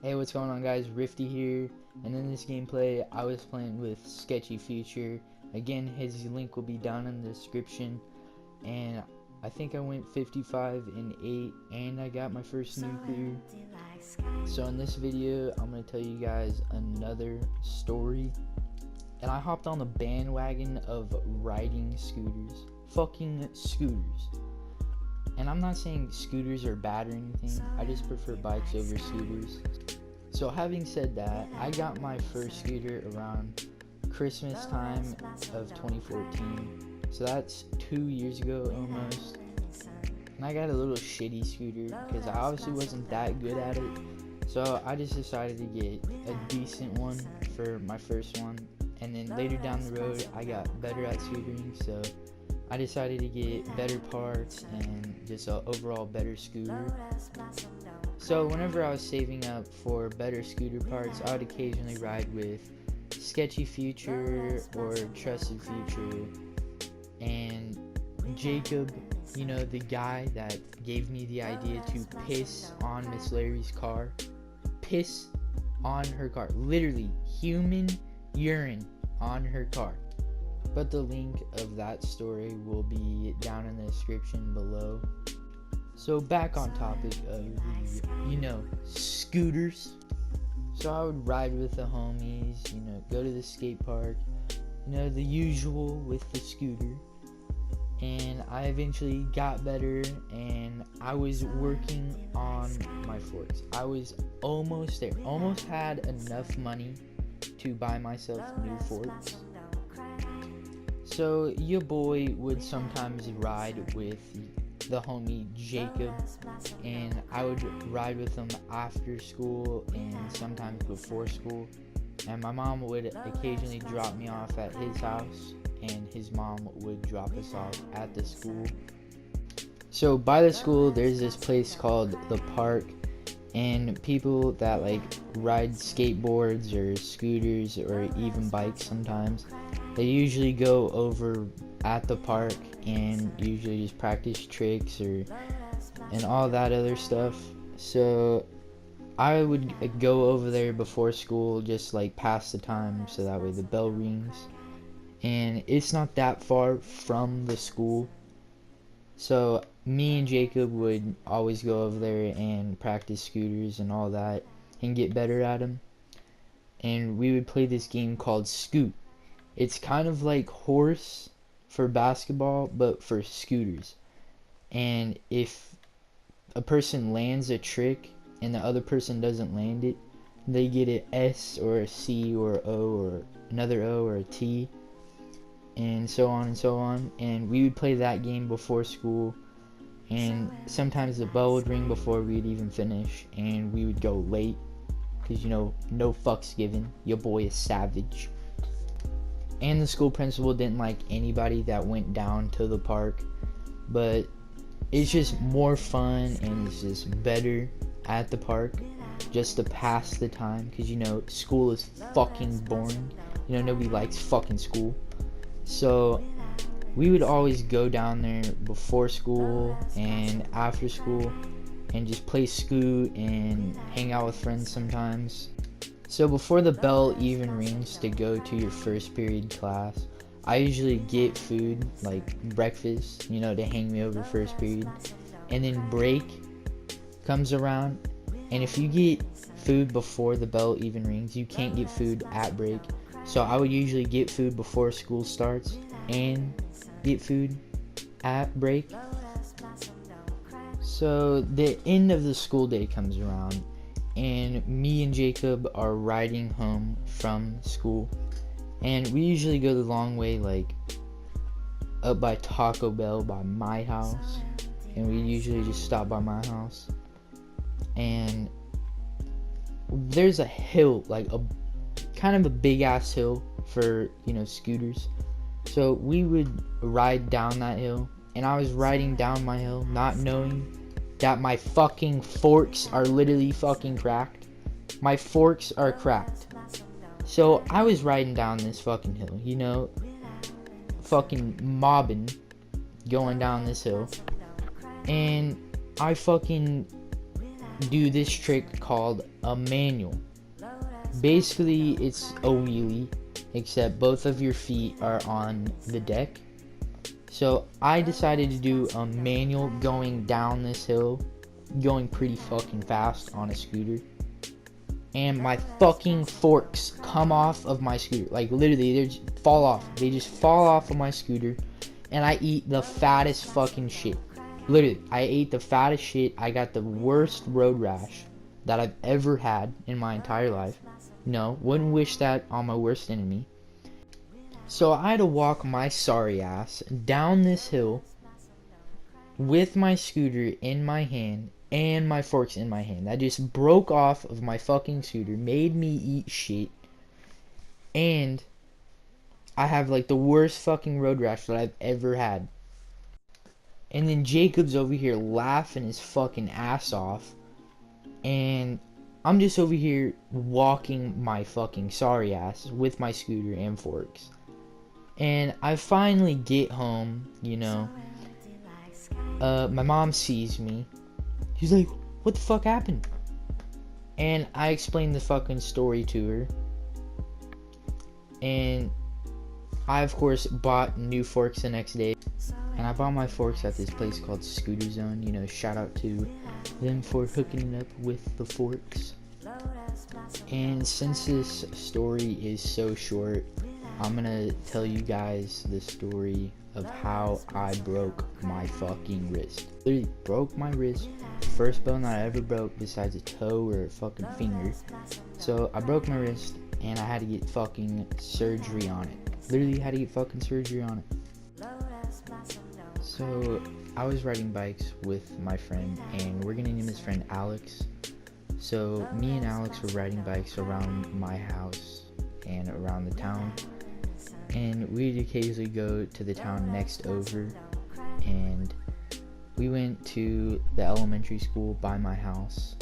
Hey, what's going on, guys? Rifty here, and in this gameplay I was playing with Sketchy Future. Again, his link will be down in the description. And I think I went 55 and 8, and I got my first nuclear. So in this video I'm going to tell you guys another story, and I hopped on the bandwagon of riding scooters. Fucking scooters. And I'm not saying scooters are bad or anything, I just prefer bikes over scooters. So having said that, I got my first scooter around Christmas time of 2014. So that's 2 years ago almost. And I got a little shitty scooter because I obviously wasn't that good at it. So I just decided to get a decent one for my first one. And then later down the road, I got better at scootering, so I decided to get better parts and just an overall better scooter. So whenever I was saving up for better scooter parts, I would occasionally ride with Sketchy Future or Trusted Future. And Jacob, you know, the guy that gave me the idea to piss on Miss Larry's car. Piss on her car. Literally, human urine on her car. But the link of that story will be down in the description below. So back on topic of the, scooters. So I would ride with the homies, go to the skate park, the usual with the scooter. And I eventually got better, and I was working on my forks. I was almost there. Almost had enough money to buy myself new forks. So your boy would sometimes ride with the homie Jacob, and I would ride with him after school and sometimes before school. And my mom would occasionally drop me off at his house, and his mom would drop us off at the school. So by the school, there's this place called the park, and people that ride skateboards or scooters or even bikes sometimes, they usually go over at the park and usually just practice tricks and all that other stuff. So I would go over there before school, just pass the time, so that way the bell rings. And it's not that far from the school, so me and Jacob would always go over there and practice scooters and all that and get better at them. And we would play this game called Scoot. It's kind of like horse for basketball, but for scooters. And if a person lands a trick and the other person doesn't land it, they get an S or a C or an O or another O or a T, and so on and so on. And we would play that game before school, and sometimes the bell would ring before we'd even finish, and we would go late because no fucks given. Your boy is savage. And the school principal didn't like anybody that went down to the park, but it's just more fun and it's just better at the park just to pass the time, because school is fucking boring. Nobody likes fucking school. So we would always go down there before school and after school and just play Scoot and hang out with friends sometimes. So before the bell even rings to go to your first period class, I usually get food, like breakfast, to hang me over first period. And then break comes around, and if you get food before the bell even rings, you can't get food at break. So I would usually get food before school starts and get food at break. So the end of the school day comes around, and me and Jacob are riding home from school, and we usually go the long way, up by Taco Bell by my house, and we usually just stop by my house. And there's a hill, a kind of a big ass hill for scooters. So we would ride down that hill, and I was riding down my hill not knowing that my fucking forks are literally fucking cracked. My forks are cracked. So I was riding down this fucking hill, fucking mobbing, going down this hill. And I fucking do this trick called a manual. Basically, it's a wheelie, except both of your feet are on the deck. So I decided to do a manual going down this hill, going pretty fucking fast on a scooter. And my fucking forks come off of my scooter. Like, literally, they just fall off. They just fall off of my scooter. And I eat the fattest fucking shit. Literally, I ate the fattest shit. I got the worst road rash that I've ever had in my entire life. No, wouldn't wish that on my worst enemy. So I had to walk my sorry ass down this hill with my scooter in my hand and my forks in my hand. That just broke off of my fucking scooter, made me eat shit, and I have like the worst fucking road rash that I've ever had. And then Jacob's over here laughing his fucking ass off, and I'm just over here walking my fucking sorry ass with my scooter and forks. And I finally get home, you know. My mom sees me. She's like, what the fuck happened? And I explained the fucking story to her. And I, of course, bought new forks the next day. And I bought my forks at this place called Scooter Zone. You know, shout out to them for hooking it up with the forks. And since this story is so short, I'm gonna tell you guys the story of how I broke my fucking wrist. Literally broke my wrist. First bone that I ever broke besides a toe or a fucking finger. So I broke my wrist and I had to get fucking surgery on it. Literally had to get fucking surgery on it. So I was riding bikes with my friend, and we're gonna name his friend Alex. So me and Alex were riding bikes around my house and around the town. And we'd occasionally go to the town next over, and we went to the elementary school by my house,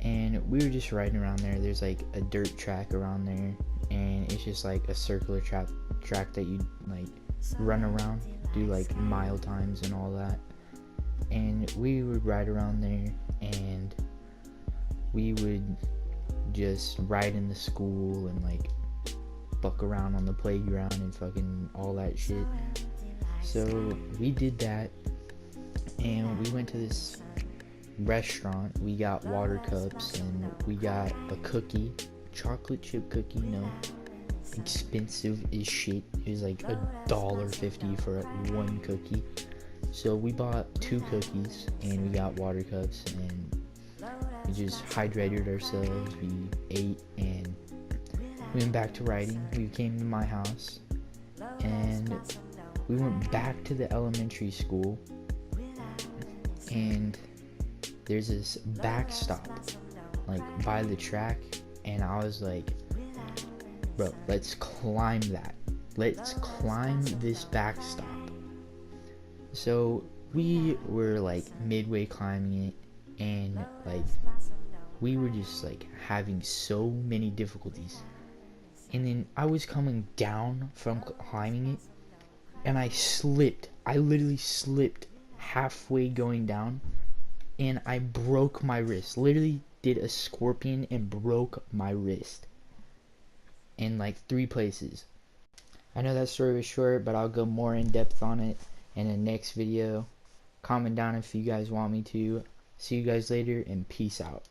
and we were just riding around there. There's like a dirt track around there, and it's just like a circular track that you like run around, do like mile times and all that. And we would ride around there, and we would just ride in the school and like fuck around on the playground and fucking all that shit. So we did that, and we went to this restaurant. We got water cups, and we got a cookie, chocolate chip cookie, you know, expensive as shit. It was like $1.50 for one cookie. So we bought 2 cookies, and we got water cups, and we just hydrated ourselves. We ate, and we went back to riding. We came to my house, and we went back to the elementary school, and there's this backstop like by the track, and I was like, bro, let's climb that. Let's climb this backstop. So we were like midway climbing it, and like we were just like having so many difficulties. And then I was coming down from climbing it, and I slipped. I literally slipped halfway going down, and I broke my wrist. Literally did a scorpion and broke my wrist in like 3 places. I know that story was short, but I'll go more in depth on it in the next video. Comment down if you guys want me to. See you guys later, and peace out.